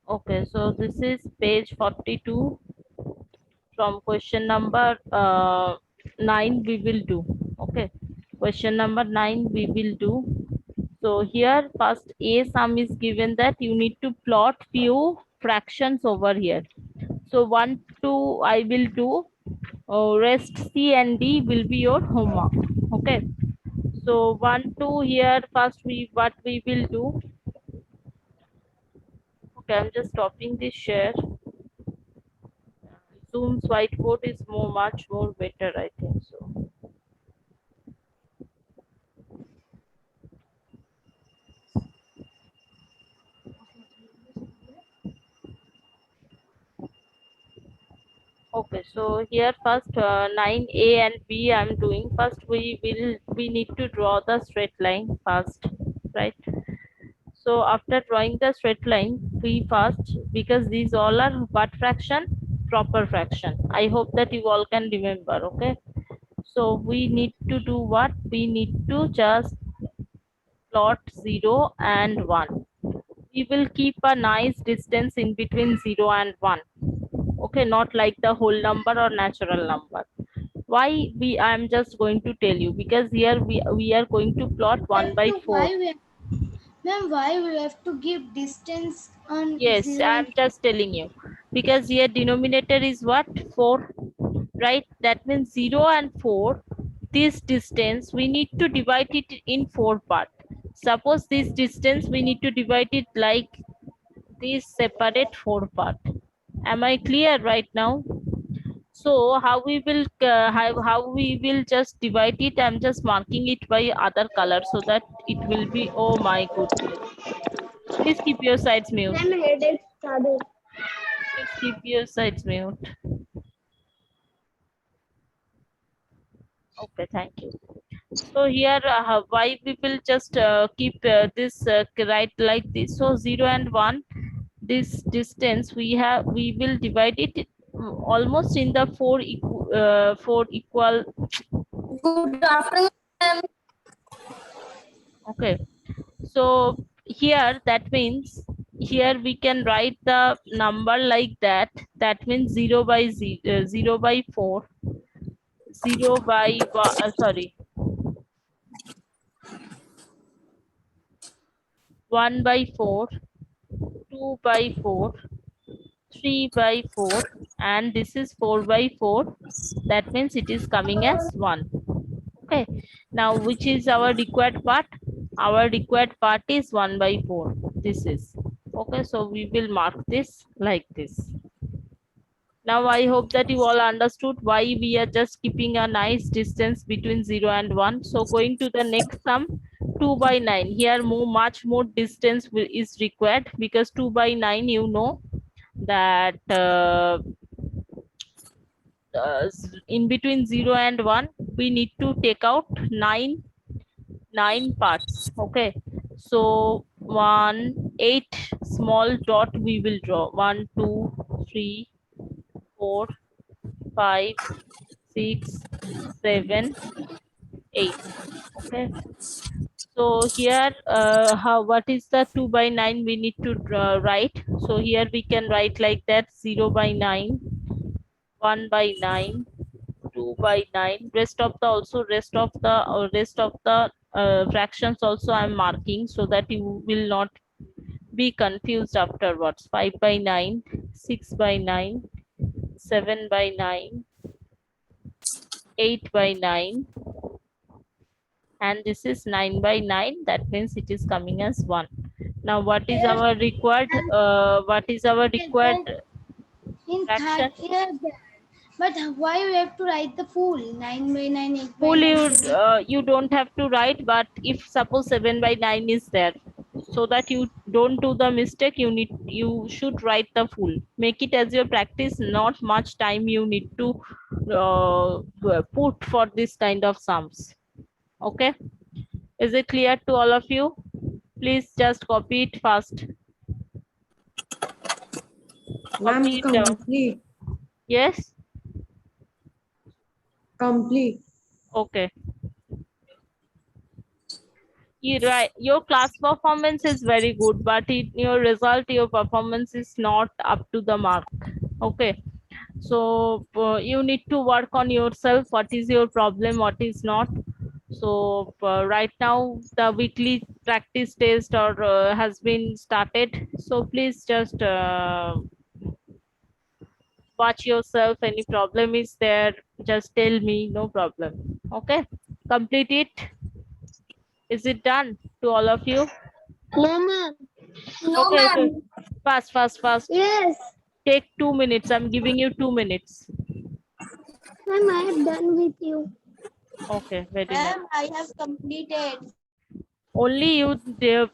Okay, so this is page 42 from question number 9 we will do. Okay, question number 9 we will do. So here first a sum is given that you need to plot few fractions over here. So 1, 2 I will do. Rest C and D will be your homework. Okay. So 1, 2 here first what we will do. Okay, I'm just stopping this share. Zoom's whiteboard is much more better, I think so. Okay, so here first 9A and B I'm doing. First we need to draw the straight line first, right? So after drawing the straight line, we first, because these all are what fraction? Proper fraction. I hope that you all can remember, okay? So we need to do what? We need to just plot 0 and 1. We will keep a nice distance in between 0 and 1. Okay, not like the whole number or natural number. Why I'm just going to tell you, because here we are going to plot 1 by 4. Ma'am, why we have to give distance on Yes, 0 I'm and just telling you, because here denominator is what? 4, right? That means 0 and 4, this distance we need to divide it in 4 part. Suppose this distance we need to divide it like this, separate 4 part. Am I clear right now? So how we will how we will just divide it? I'm just marking it by other color so that it will be, oh my goodness. Please keep your sides mute. Ma'am, headache started. Please keep your sides mute. Okay, thank you. So here why we will just keep this right like this. So 0 and 1, this distance we will divide it almost in the 4 equal. Good afternoon, ma'am. Okay, so here that means here we can write the number like that. That means 0 by 0 by 4, 0 by sorry, 1 by 4, 2 by 4, 3 by 4, and this is 4 by 4. That means it is coming as 1. Okay, now which is our required part? Our required part is 1 by 4. This is okay. So we will mark this like this. Now I hope that you all understood why we are just keeping a nice distance between 0 and 1. So going to the next sum, 2 by 9. Here much more distance is required, because 2 by 9 you know that in between 0 and 1 we need to take out 9 parts. Okay, so 8 small dot we will draw. 1, 2, 3, 4, 5, 6, 7, 8. Okay, so here what is the 2 by 9 we need to write? So here we can write like that: 0 by 9, 1 by 9, 2 by 9. Rest of the fractions also I'm marking so that you will not be confused afterwards. 5 by 9, 6 by 9, 7 by 9, 8 by 9, and this is 9 by 9. That means it is coming as 1. Now what is yes, our required in fraction? third year. But why we have to write the full 9 by 9, 8 by Full 9, 7? you don't have to write, but if suppose 7 by 9 is there, so that you don't do the mistake, you should write the full. Make it as your practice. Not much time you need to put for this kind of sums. Okay, is it clear to all of you? Please just copy it fast. Ma'am, Copy it down. complete. Yes. Complete. Okay. Right, your class performance is very good, but your result, your performance is not up to the mark. Okay, so you need to work on yourself. What is your problem? What is not? So right now the weekly practice test or has been started. So please just watch yourself. Any problem is there, just tell me, no problem. Okay, complete it. Is it done to all of you? No, ma'am. No, Okay, okay. ma'am. Fast, fast, fast. Yes. Take 2 minutes. I'm giving you 2 minutes. Ma'am, I have done with you. Okay, very nice. Ma'am, I have completed. Only you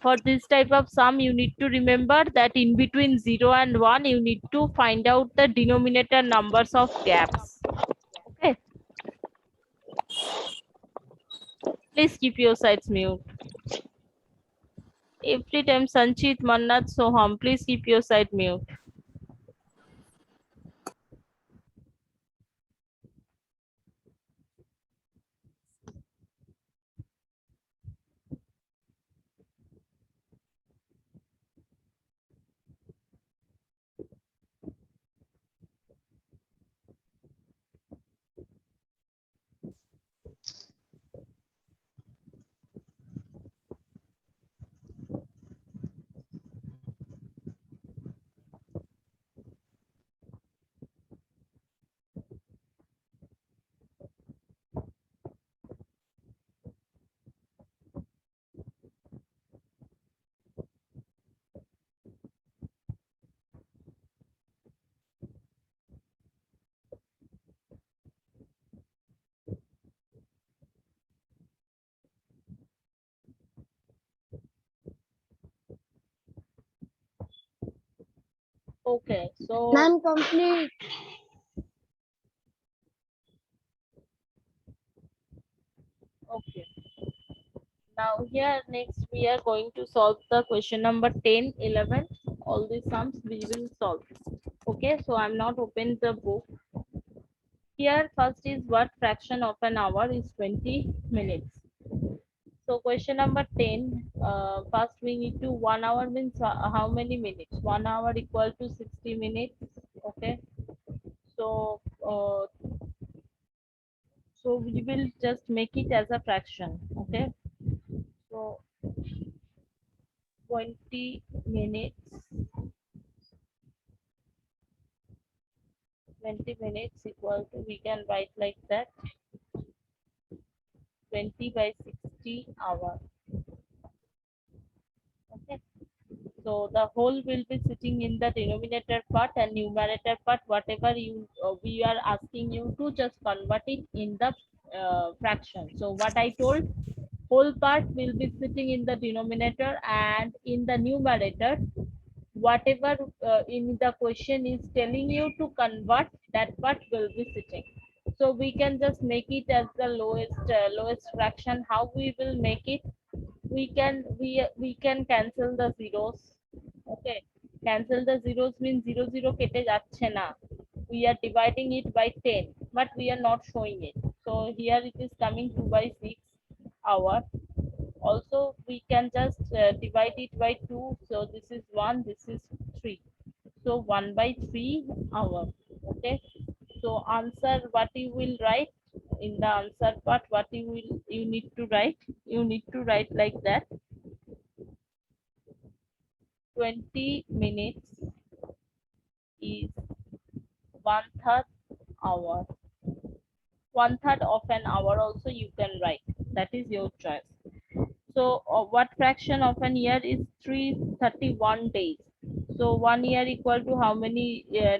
for this type of sum, you need to remember that in between 0 and 1, you need to find out the denominator numbers of gaps. Okay, please keep your sides mute. Every time Sanchit, Mannat, Soham, please keep your side mute. Okay, so Ma'am, complete. okay. Now here next we are going to solve the question number 10, 11. All these sums we will solve. Okay, so I'm not open the book. Here first is what fraction of an hour is 20 minutes. So question number 10, first we need to 1 hour means how many minutes? 1 hour equal to 60 minutes. Okay, so so we will just make it as a fraction. Okay, so 20 minutes, 20 minutes equal to, we can write like that, 20 by 60 hour. Okay, so the whole will be sitting in the denominator part, and numerator part, whatever you we are asking you to just convert it in the fraction. So what I told, whole part will be sitting in the denominator, and in the numerator, whatever in the question is telling you to convert, that part will be sitting. So we can just make it as the lowest fraction. How we will make it? We can cancel the zeros. Okay, cancel the zeros means 0 0 কেটে যাচ্ছে না. We are dividing it by 10, but we are not showing it. So here it is coming 2 by 6 hour. Also we can just divide it by 2. So this is 1, this is 3. So 1 by 3 hour. Okay, so answer, what you will write in the answer part, what you need to write, you need to write like that, 20 minutes is 1/3 hour. 1/3 of an hour also you can write, that is your choice. So what fraction of an year is 331 days? So 1 year equal to how many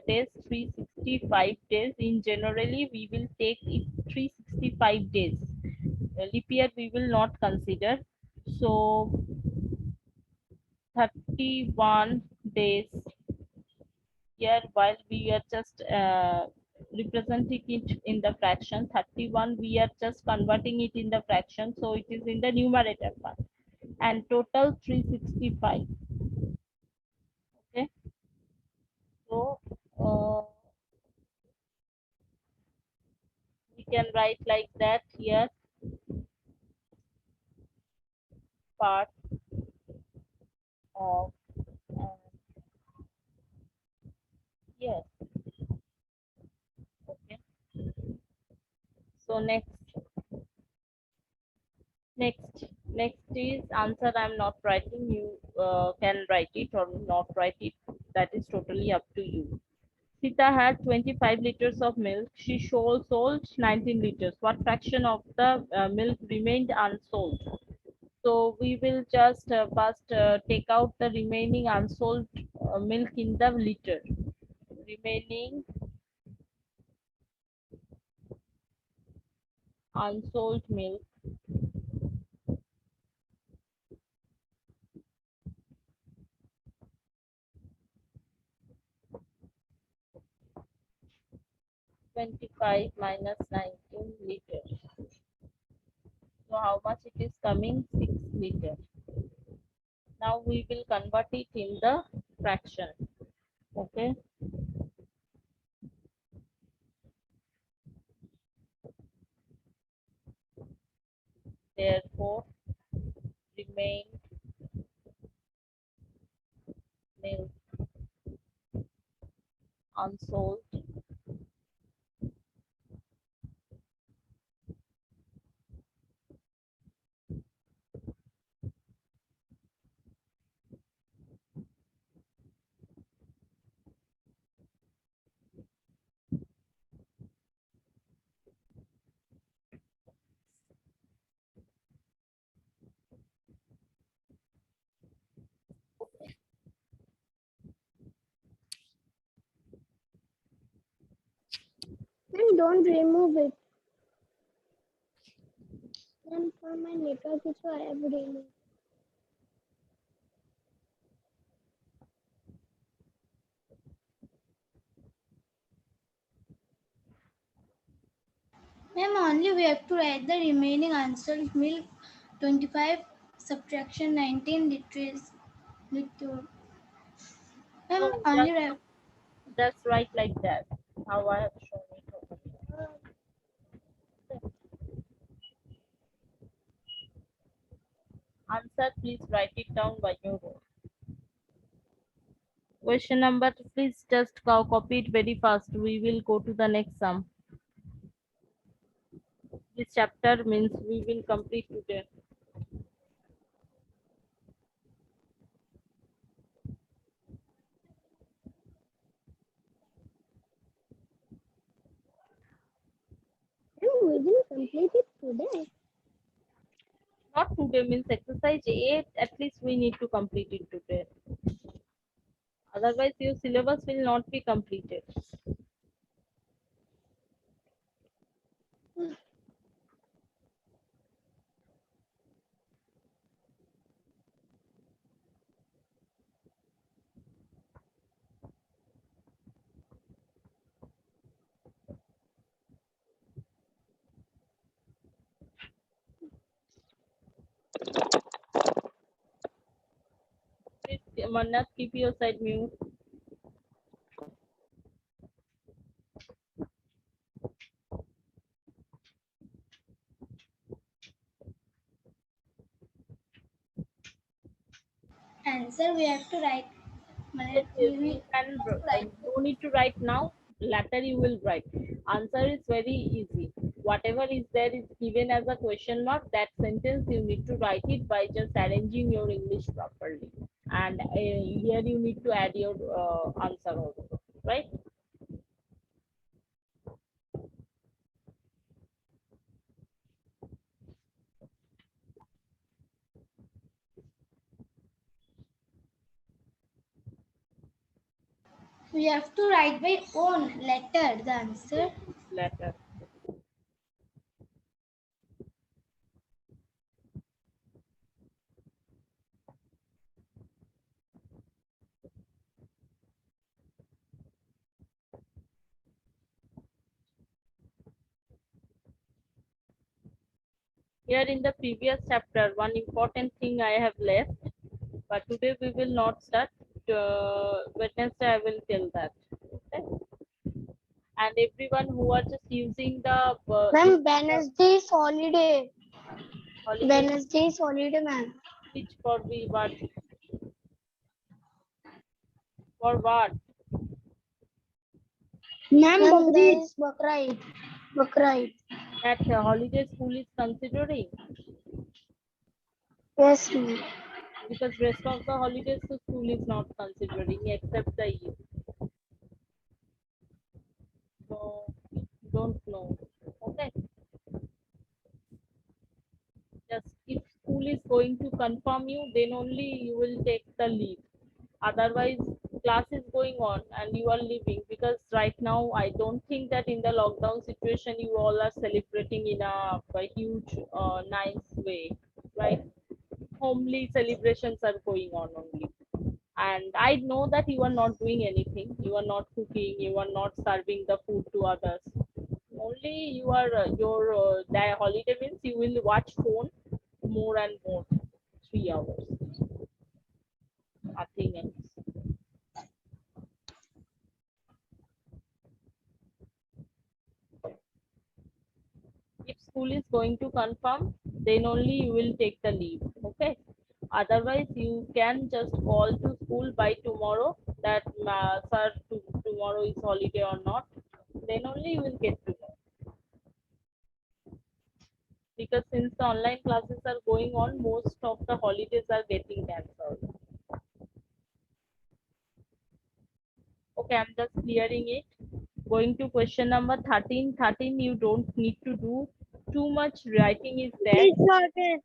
days? 365 days. In generally, we will take it 365 days. Leap year we will not consider. So 31 days here, while we are just representing it in the fraction, 31 we are just converting it in the fraction, so it is in the numerator part, and total 365. Okay, so we can write like that here, part of yes. Okay. So next is answer. I'm not writing. You can write it or not write it. That is totally up to you. Sita had 25 liters of milk. She sold 19 liters. What fraction of the milk remained unsold? So we will just first take out the remaining unsold milk in the liter. Remaining unsold milk 25 minus 19 liters. So how much it is coming? 6 liters. Now we will convert it in the fraction. Okay. Therefore, remained milk unsold And don't remove it. And for my network issue, I have removed. Ma'am, only we have to write the remaining unsold milk 25 subtraction 19 liters. Liter. Ma'am, No, only just write like that. How I have shown it over here. Answer, please write it down by your own. Question number, please just copy it very fast. We will go to the next sum. This chapter means we will complete today. And we will complete it today. Not today means exercise 8, at least we need to complete it today. Otherwise, your syllabus will not be completed. Please, Manat, keep your side mute. answer we have to write. Yes, We yes, will you can. write. No need to write now. Later you will write. Answer is very easy. Whatever is there is given as a question mark. That sentence you need to write it by just arranging your English properly. And here you need to add your answer also, right? We have to write by own letter the answer. Letter. Here in the previous chapter, one important thing I have left, but today we will not start. Wednesday I will tell that. Okay? And everyone who are just using the Ma'am, Wednesday is holiday. holiday, Wednesday is holiday, ma'am. Which for we what? For what? Ma'am, Ma'am, there Bakrid. is Bakra Eid. Bakra Eid. That holiday school is considering, Yes, ma'am. because rest of the holidays the school is not considering except the Eid. So don't know. Okay. Just if school is going to confirm you, then only you will take the leave. Otherwise, class is going on and you are leaving, because right now I don't think that in the lockdown situation you all are celebrating in a huge, nice way, right? Homely celebrations are going on only. And I know that you are not doing anything. You are not cooking. You are not serving the food to others. Only you are your that holiday means you will watch phone more and more, 3 hours, nothing else. If school is going to confirm, then only you will take the leave. Okay. Otherwise, you can just call to school by tomorrow that sir, tomorrow is holiday or not. Then only you will get to know. Because since the online classes are going on, most of the holidays are getting cancelled. Okay, I'm just clearing it. Going to question number 13. 13, you don't need to do too much writing is there. Please sorted.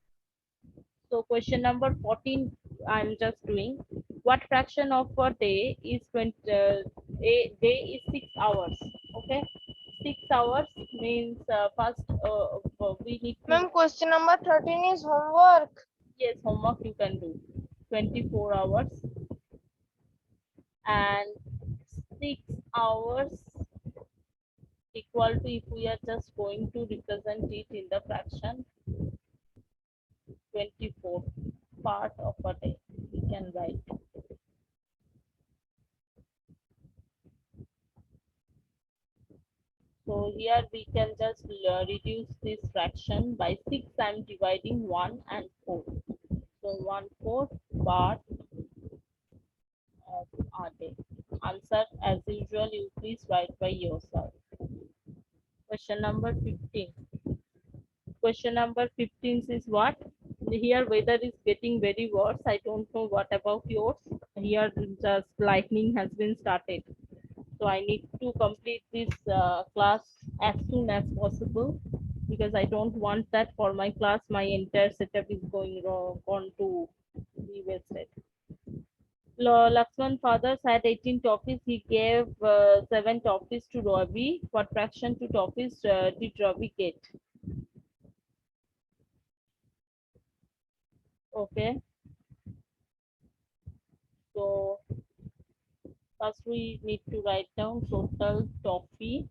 So question number 14, I'm just doing. What fraction of a day is 20? A day is 6 hours. Okay, 6 hours means first we need to. Ma'am, question number 13 is homework. Yes, homework you can do 24 hours, and 6 hours equal to, if we are just going to represent it in the fraction, 24 part of a day we can write. So here we can just reduce this fraction by 6. I'm dividing 1 and 4. So 1/4 part of a day. Answer as usual, you please write by yourself. Question number 15. Question number 15 is what? Here weather is getting very worse. I don't know what about yours. Here just lightning has been started. So I need to complete this class as soon as possible, because I don't want that for my class my entire setup is going wrong on to be wasted. Lakshman fathers had 18 toffees. He gave 7 toffees to Ravi. What fraction to toffees did Ravi get? Okay. So first we need to write down total toffee.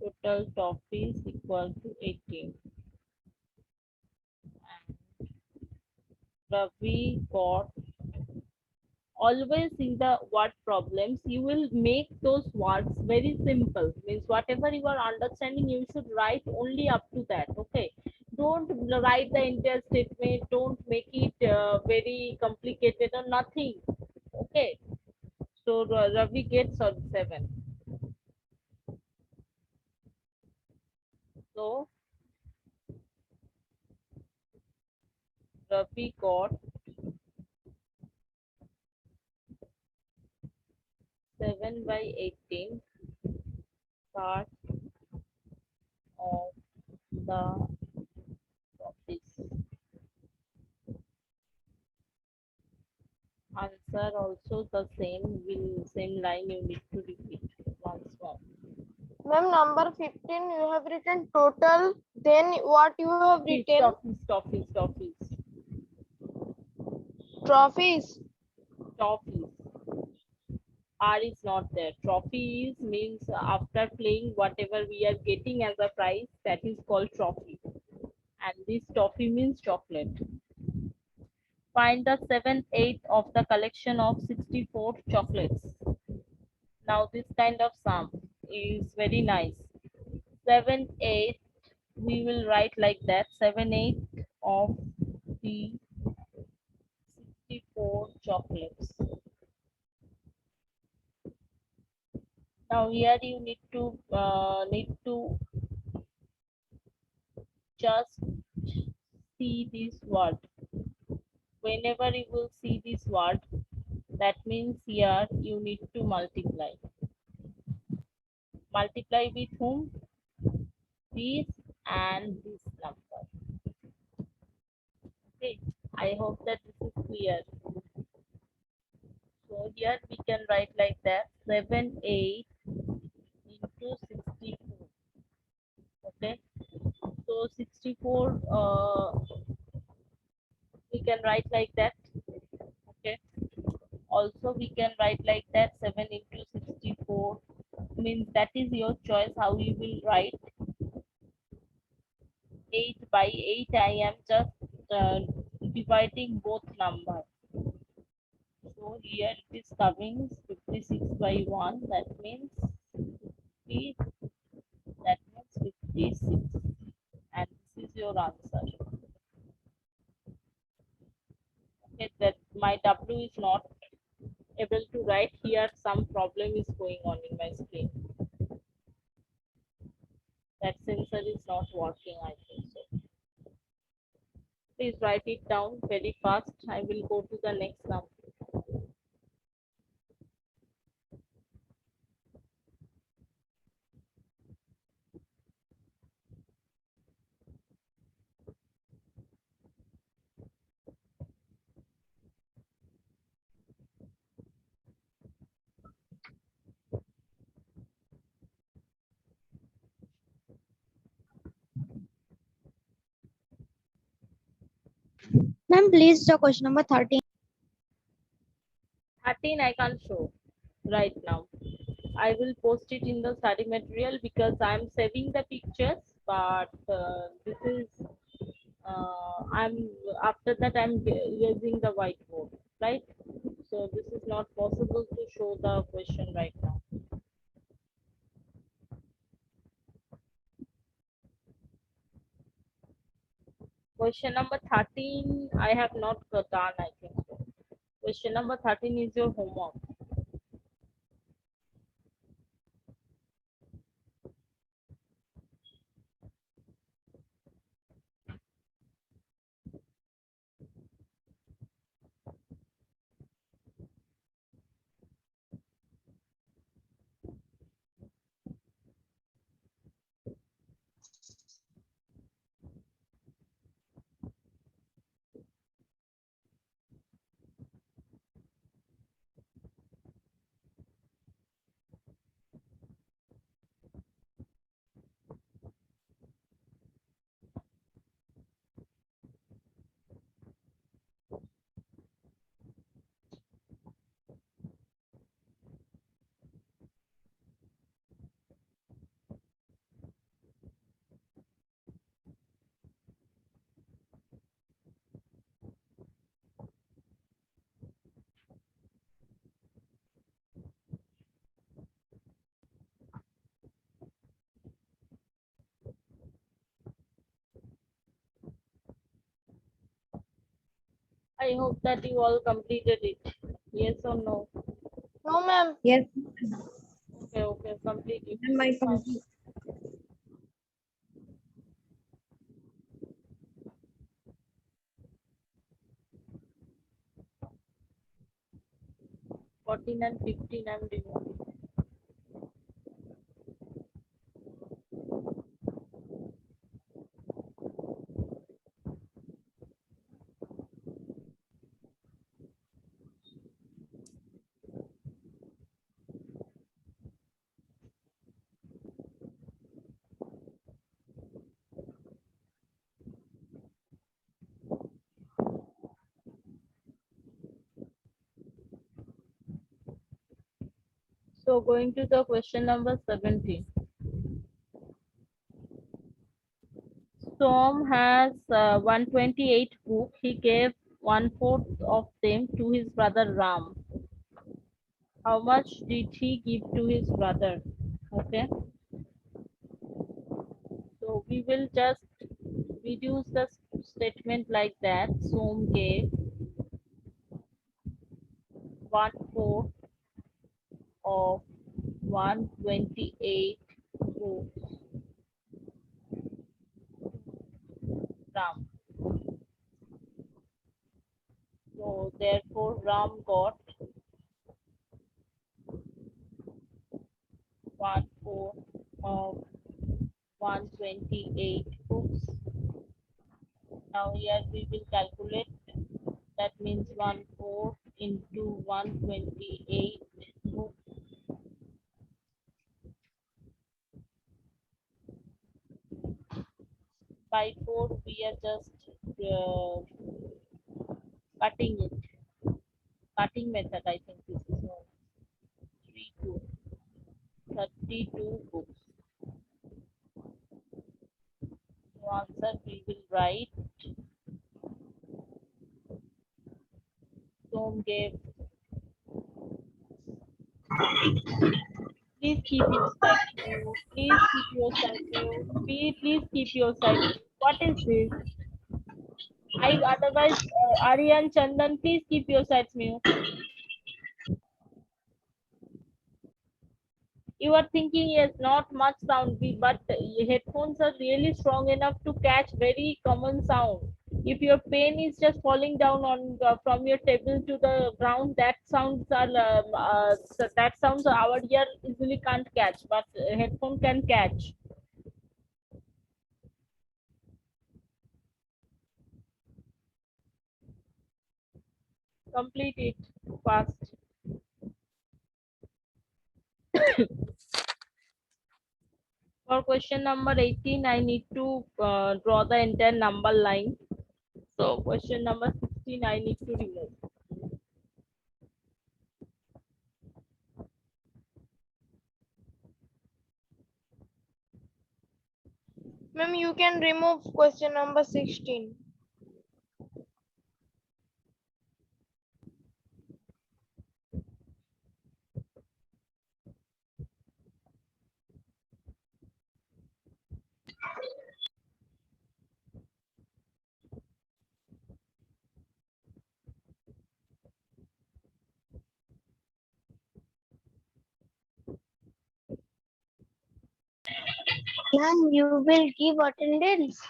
Total toffees equal to 18. And Ravi got, always in the word problems you will make those words very simple, means whatever you are understanding you should write only up to that. Okay, don't write the entire statement, don't make it very complicated or nothing. Okay, so Ravi gets 7. So Ravi got 7/18 part of the topics. Answer also the same line you need to repeat once more. Ma'am, number 15, you have written total. Then what you have written? Toffees. Trophies. Trophies. R is not there. Trophies means after playing whatever we are getting as a prize, that is called trophy. And this toffee means chocolate. Find the 7/8 of the collection of 64 chocolates. Now this kind of sum is very nice. 7/8, we will write like that. 7/8 of the 64 chocolates. Now here you need to just see this word. Whenever you will see this word, that means here you need to multiply. Multiply with whom? This and this number. Okay, I hope that this is clear. So here we can write like that 7/8 into 64. Okay, so 64 we can write like that. Okay, also we can write like that 7 into 64 means that is your choice how you will write. 8 by 8 I am just dividing both numbers. So here it is coming 56 by 1, that means 50, that means 56, and this is your answer. Okay, that my W is not able to write here, some problem is going on in my screen. That sensor is not working, I think so. Please write it down very fast. I will go to the next number. Ma'am, please the question number 13. 13 I can't show right now. I will post it in the study material because I'm saving the pictures, but this is I'm after that I'm using the whiteboard, right? So this is not possible to show the question right now. Question number 13 I have not done, I think so. Question number 13 is your homework. I hope that you all completed it. Yes or no? No, ma'am. Yes, Okay, okay, complete it. my complete. 14 and 15 I'm removing. So going to the question number 17. Tom has 128 books. He gave 1/4 of them to his brother Ram. How much did he give to his brother? Okay. So we will just reduce the statement like that. Som gave 1/4 of 128 books. Ram. So therefore Ram got 1/4 of 128 books. Now here we will calculate. That means 1/4 into 128 books. By 4 we are just cutting it. Cutting method, I think this is known. 3 2. 32 books. So answer we will write. Tom gave. Please keep your side mute. Please keep your side mute. Please keep your side mute. What is this? Otherwise, Aryan Chandan, please keep your sides mute. You are thinking yes, not much sound, but headphones are really strong enough to catch very common sound. If your pen is just falling down on from your table to the ground, that sounds are that sounds our ear easily can't catch, but headphone can catch. Complete it fast. For question number 18, I need to draw the entire number line. So question number 16, I need to remove. Ma'am, you can remove question number 16. Ma'am, you will give attendance.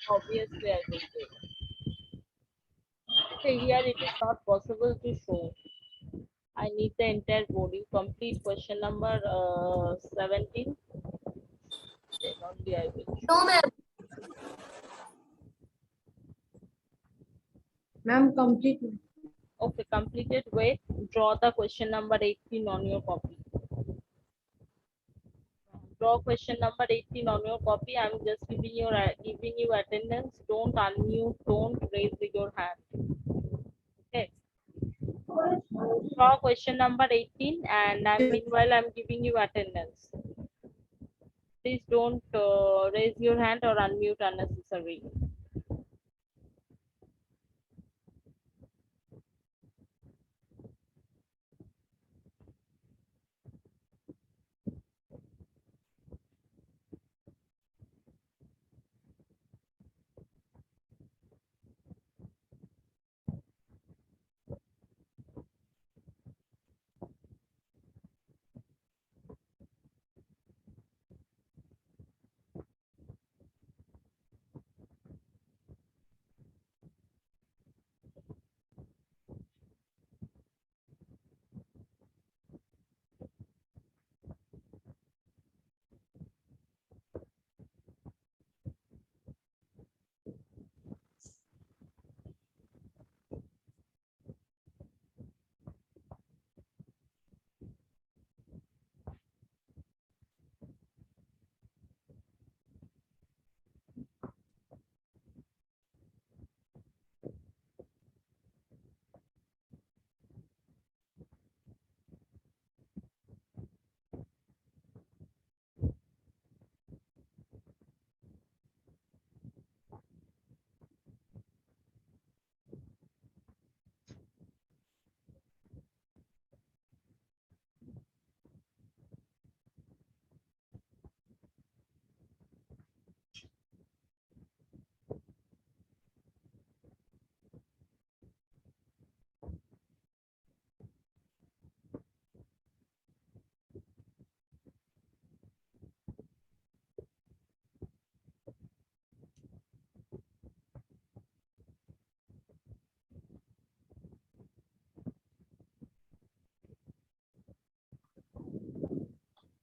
Obviously, I will do. Okay, here it is not possible to show. I need the entire body. Complete question number 17. Then only I will show. No, ma'am. Ma'am, complete. Okay, completed. Wait, draw the question number 18 on your copy. Draw question number 18 on your copy. I'm just giving you attendance. Don't unmute. Don't raise your hand. Okay. Draw question number 18, and meanwhile I'm giving you attendance. Please don't raise your hand or unmute unnecessarily.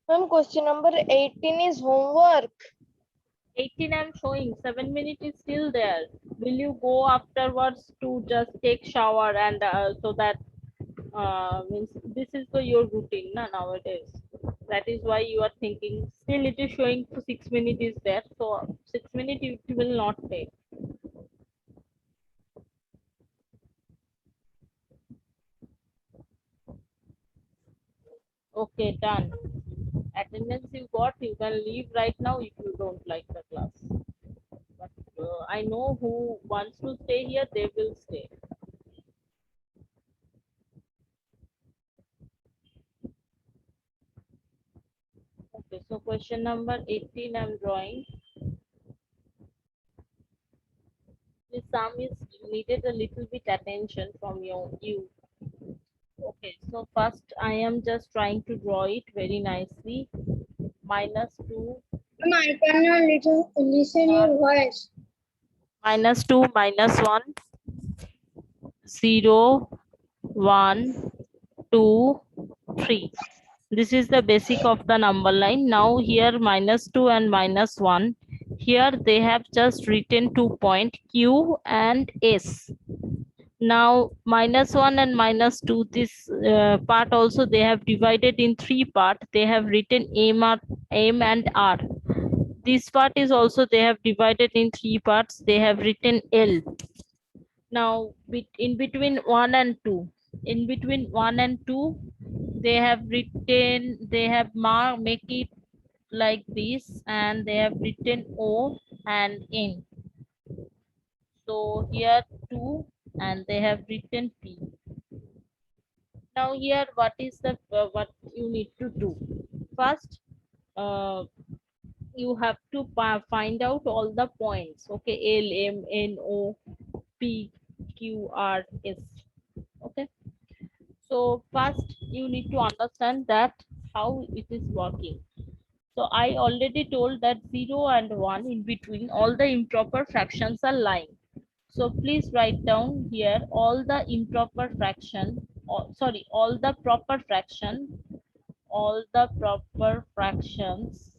Ma'am, question number 18 is homework. 18 I'm showing, 7 minutes is still there. Will you go afterwards to just take shower and so that means this is the your routine na, nowadays. That is why you are thinking still it is showing 6 minutes is there. So 6 minutes it will not take. Okay, done. Attendance you got, you can leave right now if you don't like the class. But I know who wants to stay here, they will stay. Okay, so question number 18 I'm drawing. This sum is needed a little bit attention from you. Okay, so first I am just trying to draw it very nicely. -2, I cannot listen your voice. -2, -1, 0, 1, 2, 3. This is the basic of the number line. Now here -2 and -1. Here they have just written 2 point Q and S. Now -1 and -2, this part also they have divided in 3 part. They have written M and R. This part is also they have divided in 3 parts. They have written L. Now in between 1 and 2, in between 1 and 2, they have written, they have make it like this, and they have written O and N. So here 2 and they have written P. Now here what is the what you need to do? First, you have to find out all the points. Okay, L, M, N, O, P, Q, R, S. Okay. So first you need to understand that how it is working. So I already told that 0 and 1 in between all the improper fractions are lying. So please write down here all the improper fraction, or sorry, all the proper fraction, all the proper fractions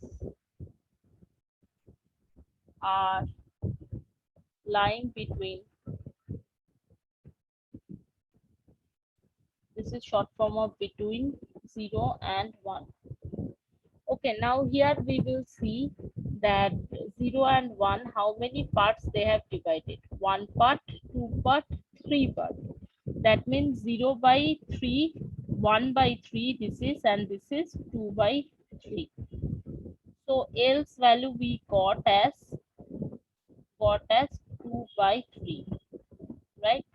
are lying between. This is short form of between 0 and 1. Okay, now here we will see that 0 and 1, how many parts they have divided. 1 part, 2 part, 3 part. That means 0 by 3, 1 by 3, this is, and this is 2 by 3. So L's value we got as 2 by 3, right?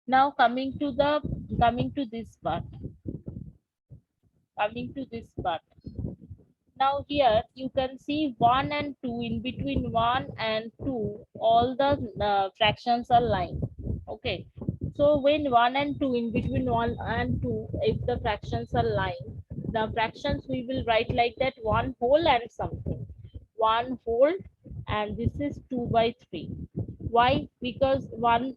Now coming to this part. Now here you can see 1 and 2, in between 1 and 2 all the fractions are lying. Okay, so when 1 and 2, in between 1 and 2, if the fractions are lying, the fractions we will write like that, 1 whole and something, 1 whole, and this is 2 by 3. Why? Because 1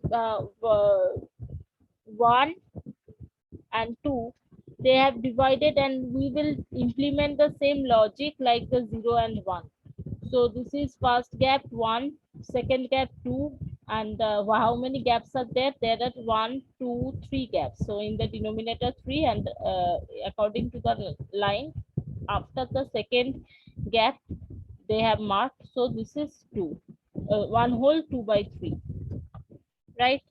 and 2 they have divided, and we will implement the same logic like the 0 and 1. So this is first gap 1, second gap 2, and how many gaps are there? There are 1, 2, 3 gaps. So in the denominator 3, and according to the line after the second gap they have marked. So this is 2, 1 whole 2 by 3, right?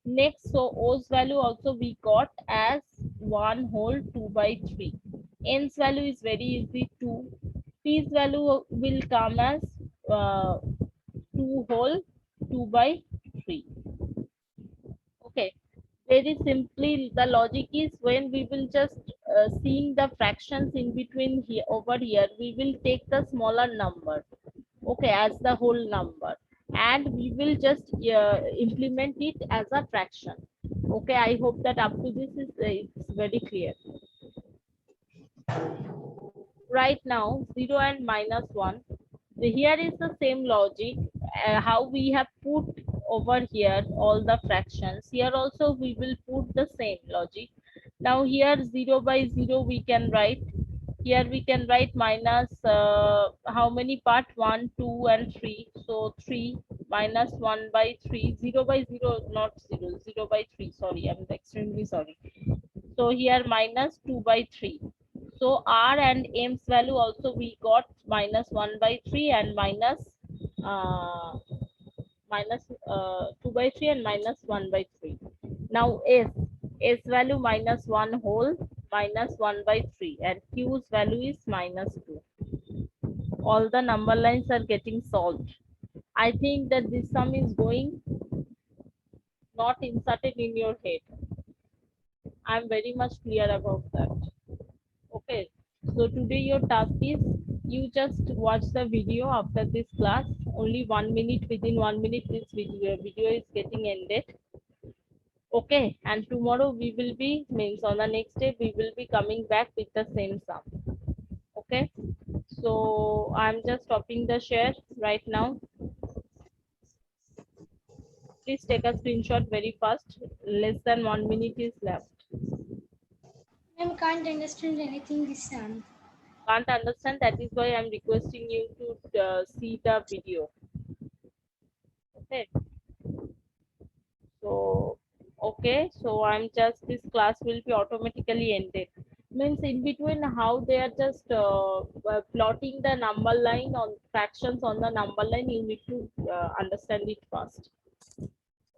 Next, so O's value also we got as 1 whole 2 by 3. N's value is very easy, 2. P's value will come as 2 whole 2 by 3. Okay, very simply the logic is, when we will just seeing the fractions in between here, over here, we will take the smaller number, okay, as the whole number, and we will just implement it as a fraction. Okay, I hope that up to this is it's very clear. Right now 0 and -1, Here is the same logic, how we have put over here all the fractions. Here also we will put the same logic. Now here 0 by 0 we can write. Here we can write minus how many part, 1, 2 and 3. So 3 minus 1 by 3, 0 by 0, not 0, 0 by 3. Sorry, I'm extremely sorry. So here minus 2 by 3. So R and M's value also we got minus 1 by 3 and uh, minus 2 by 3 and minus 1 by 3. Now S value minus 1 whole minus 1 by 3 and Q's value is minus 2. All the number lines are getting solved. I think that this sum is going not inserted in your head. I'm very much clear about that. Okay, so today your task is you just watch the video after this class. Only 1 minute, within 1 minute this video is getting ended. Okay, and tomorrow we will be, means on the next day we will be coming back with the same sum. Okay, so I'm just stopping the share right now. Please take a screenshot very fast. Less than 1 minute is left. Ma'am, can't understand anything this time. Can't understand, that is why I'm requesting you to see the video. Okay, so okay, so I'm just, this class will be automatically ended. Means in between how they are just plotting the number line on fractions on the number line, you need to understand it first.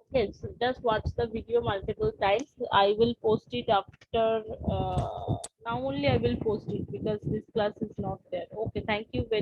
Okay, so just watch the video multiple times. I will post it after now only I will post it because this class is not there. Okay, thank you very